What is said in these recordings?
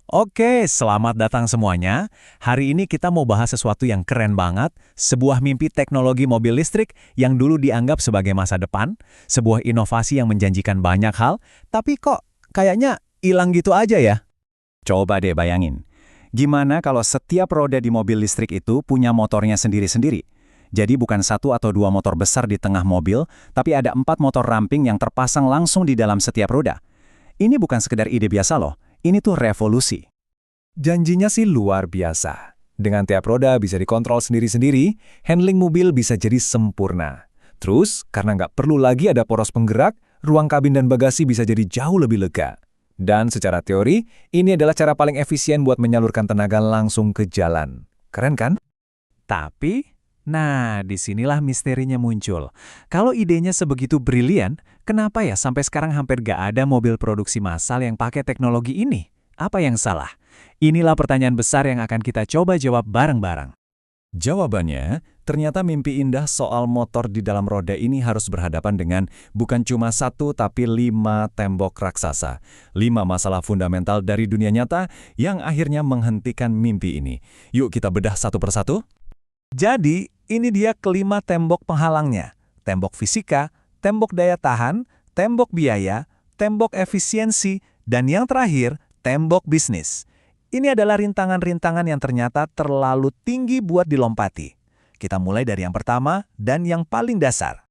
Oke, selamat datang semuanya. Hari ini kita mau bahas sesuatu yang keren banget, sebuah mimpi teknologi mobil listrik yang dulu dianggap sebagai masa depan, sebuah inovasi yang menjanjikan banyak hal, tapi kok kayaknya hilang gitu aja ya? Coba deh bayangin, gimana kalau setiap roda di mobil listrik itu punya motornya sendiri-sendiri? Jadi bukan satu atau dua motor besar di tengah mobil, tapi ada 4 motor ramping yang terpasang langsung di dalam setiap roda. Ini bukan sekedar ide biasa loh, ini tuh revolusi. Janjinya sih luar biasa. Dengan tiap roda bisa dikontrol sendiri-sendiri, handling mobil bisa jadi sempurna. Terus, karena nggak perlu lagi ada poros penggerak, ruang kabin dan bagasi bisa jadi jauh lebih lega. Dan secara teori, ini adalah cara paling efisien buat menyalurkan tenaga langsung ke jalan. Keren kan? Tapi, nah disinilah misterinya muncul. Kalau idenya sebegitu brilian, kenapa ya sampai sekarang hampir gak ada mobil produksi massal yang pakai teknologi ini? Apa yang salah? Inilah pertanyaan besar yang akan kita coba jawab bareng-bareng. Jawabannya, ternyata mimpi indah soal motor di dalam roda ini harus berhadapan dengan bukan cuma satu tapi 5 tembok raksasa. 5 masalah fundamental dari dunia nyata yang akhirnya menghentikan mimpi ini. Yuk kita bedah satu persatu. Jadi, ini dia kelima tembok penghalangnya. Tembok fisika, tembok daya tahan, tembok biaya, tembok efisiensi, dan yang terakhir, tembok bisnis. Ini adalah rintangan-rintangan yang ternyata terlalu tinggi buat dilompati. Kita mulai dari yang pertama dan yang paling dasar.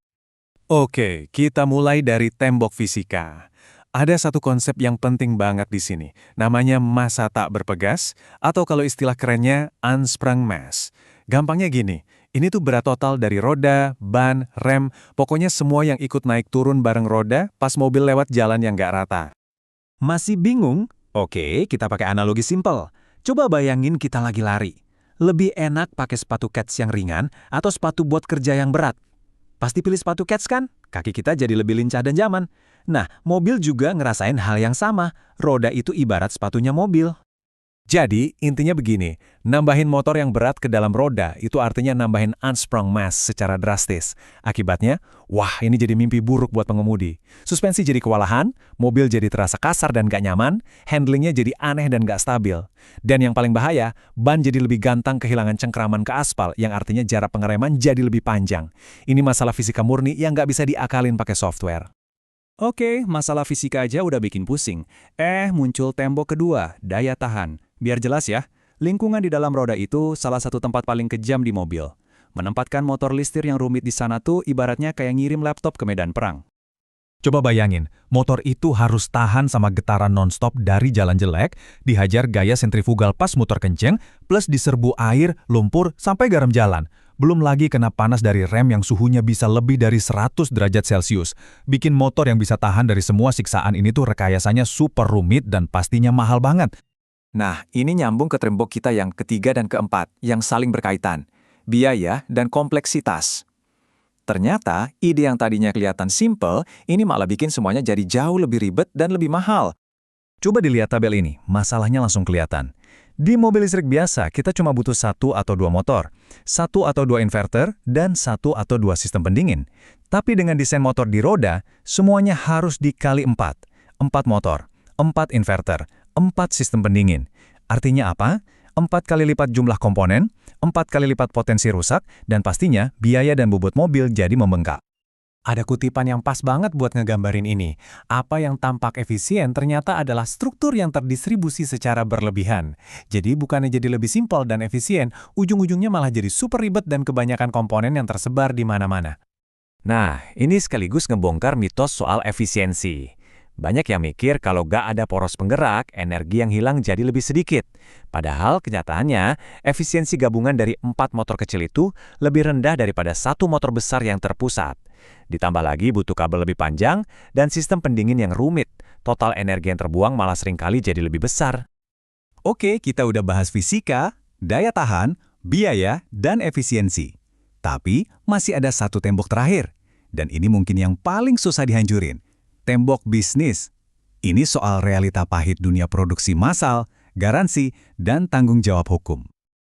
Oke, kita mulai dari tembok fisika. Ada satu konsep yang penting banget di sini, namanya massa tak berpegas, atau kalau istilah kerennya, unsprung mass. Gampangnya gini, ini tuh berat total dari roda, ban, rem, pokoknya semua yang ikut naik turun bareng roda pas mobil lewat jalan yang nggak rata. Masih bingung? Oke, kita pakai analogi simpel. Coba bayangin kita lagi lari. Lebih enak pakai sepatu kets yang ringan atau sepatu buat kerja yang berat? Pasti pilih sepatu kets kan? Kaki kita jadi lebih lincah dan nyaman. Nah, mobil juga ngerasain hal yang sama. Roda itu ibarat sepatunya mobil. Jadi, intinya begini, nambahin motor yang berat ke dalam roda itu artinya nambahin unsprung mass secara drastis. Akibatnya, wah ini jadi mimpi buruk buat pengemudi. Suspensi jadi kewalahan, mobil jadi terasa kasar dan gak nyaman, handlingnya jadi aneh dan gak stabil. Dan yang paling bahaya, ban jadi lebih gantang kehilangan cengkraman ke aspal, yang artinya jarak pengereman jadi lebih panjang. Ini masalah fisika murni yang gak bisa diakalin pakai software. Oke, masalah fisika aja udah bikin pusing. Muncul tembok kedua, daya tahan. Biar jelas ya, lingkungan di dalam roda itu salah satu tempat paling kejam di mobil. Menempatkan motor listrik yang rumit di sana tuh ibaratnya kayak ngirim laptop ke medan perang. Coba bayangin, motor itu harus tahan sama getaran nonstop dari jalan jelek, dihajar gaya sentrifugal pas muter kenceng, plus diserbu air, lumpur, sampai garam jalan. Belum lagi kena panas dari rem yang suhunya bisa lebih dari 100 derajat Celcius. Bikin motor yang bisa tahan dari semua siksaan ini tuh rekayasanya super rumit dan pastinya mahal banget. Nah, ini nyambung ke tembok kita yang ketiga dan keempat, yang saling berkaitan. Biaya dan kompleksitas. Ternyata, ide yang tadinya kelihatan simple, ini malah bikin semuanya jadi jauh lebih ribet dan lebih mahal. Coba dilihat tabel ini, masalahnya langsung kelihatan. Di mobil listrik biasa, kita cuma butuh 1 atau 2 motor, 1 atau 2 inverter, dan 1 atau 2 sistem pendingin. Tapi dengan desain motor di roda, semuanya harus dikali 4. 4 motor, 4 inverter, 4 sistem pendingin. Artinya apa? 4 kali lipat jumlah komponen, 4 kali lipat potensi rusak, dan pastinya biaya dan bobot mobil jadi membengkak. Ada kutipan yang pas banget buat ngegambarin ini. Apa yang tampak efisien ternyata adalah struktur yang terdistribusi secara berlebihan. Jadi bukannya jadi lebih simpel dan efisien, ujung-ujungnya malah jadi super ribet dan kebanyakan komponen yang tersebar di mana-mana. Nah, ini sekaligus ngebongkar mitos soal efisiensi. Banyak yang mikir kalau gak ada poros penggerak, energi yang hilang jadi lebih sedikit. Padahal kenyataannya, efisiensi gabungan dari 4 motor kecil itu lebih rendah daripada 1 motor besar yang terpusat. Ditambah lagi butuh kabel lebih panjang dan sistem pendingin yang rumit. Total energi yang terbuang malah seringkali jadi lebih besar. Oke, kita udah bahas fisika, daya tahan, biaya, dan efisiensi. Tapi masih ada satu tembok terakhir. Dan ini mungkin yang paling susah dihancurin. Tembok bisnis. Ini soal realita pahit dunia produksi massal, garansi, dan tanggung jawab hukum.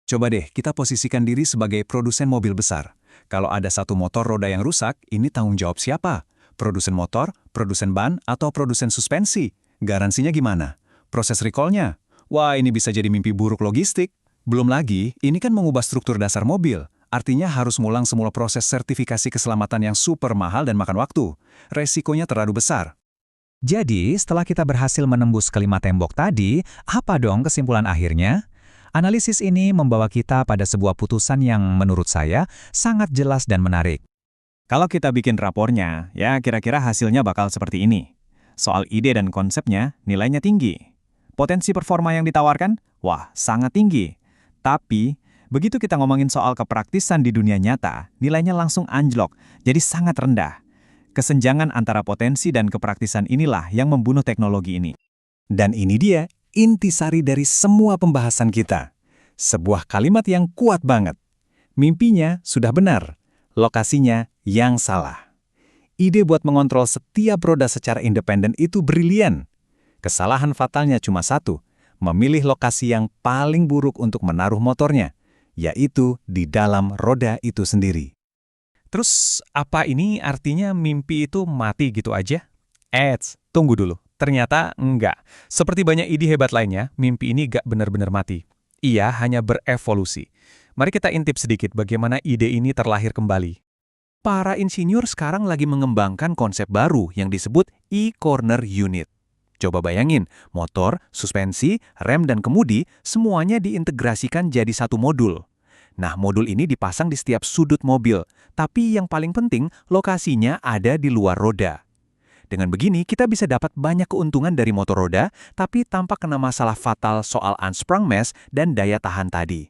Coba deh kita posisikan diri sebagai produsen mobil besar. Kalau ada satu motor roda yang rusak, ini tanggung jawab siapa? Produsen motor, produsen ban, atau produsen suspensi? Garansinya gimana? Proses recall-nya? Wah, ini bisa jadi mimpi buruk logistik. Belum lagi, ini kan mengubah struktur dasar mobil. Artinya harus ngulang semula proses sertifikasi keselamatan yang super mahal dan makan waktu. Resikonya terlalu besar. Jadi, setelah kita berhasil menembus kelima tembok tadi, apa dong kesimpulan akhirnya? Analisis ini membawa kita pada sebuah putusan yang menurut saya sangat jelas dan menarik. Kalau kita bikin rapornya, ya kira-kira hasilnya bakal seperti ini. Soal ide dan konsepnya, nilainya tinggi. Potensi performa yang ditawarkan, wah, sangat tinggi. Tapi, begitu kita ngomongin soal kepraktisan di dunia nyata, nilainya langsung anjlok, jadi sangat rendah. Kesenjangan antara potensi dan kepraktisan inilah yang membunuh teknologi ini. Dan ini dia intisari dari semua pembahasan kita. Sebuah kalimat yang kuat banget. Mimpinya sudah benar, lokasinya yang salah. Ide buat mengontrol setiap roda secara independen itu brilian. Kesalahan fatalnya cuma satu, memilih lokasi yang paling buruk untuk menaruh motornya, yaitu di dalam roda itu sendiri. Terus, apa ini artinya mimpi itu mati gitu aja? Tunggu dulu. Ternyata enggak. Seperti banyak ide hebat lainnya, mimpi ini gak benar-benar mati. Ia hanya berevolusi. Mari kita intip sedikit bagaimana ide ini terlahir kembali. Para insinyur sekarang lagi mengembangkan konsep baru yang disebut e-corner unit. Coba bayangin, motor, suspensi, rem, dan kemudi semuanya diintegrasikan jadi satu modul. Nah, modul ini dipasang di setiap sudut mobil, tapi yang paling penting, lokasinya ada di luar roda. Dengan begini, kita bisa dapat banyak keuntungan dari motor roda, tapi tanpa kena masalah fatal soal unsprung mass dan daya tahan tadi.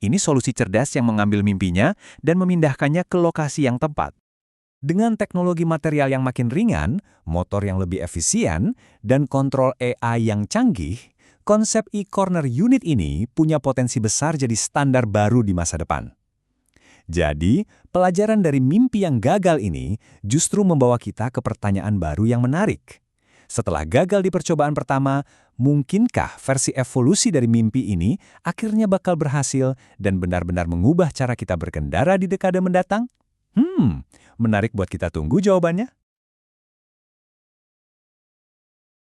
Ini solusi cerdas yang mengambil mimpinya dan memindahkannya ke lokasi yang tepat. Dengan teknologi material yang makin ringan, motor yang lebih efisien, dan kontrol AI yang canggih, konsep e-corner unit ini punya potensi besar jadi standar baru di masa depan. Jadi, pelajaran dari mimpi yang gagal ini justru membawa kita ke pertanyaan baru yang menarik. Setelah gagal di percobaan pertama, mungkinkah versi evolusi dari mimpi ini akhirnya bakal berhasil dan benar-benar mengubah cara kita berkendara di dekade mendatang? Menarik buat kita tunggu jawabannya.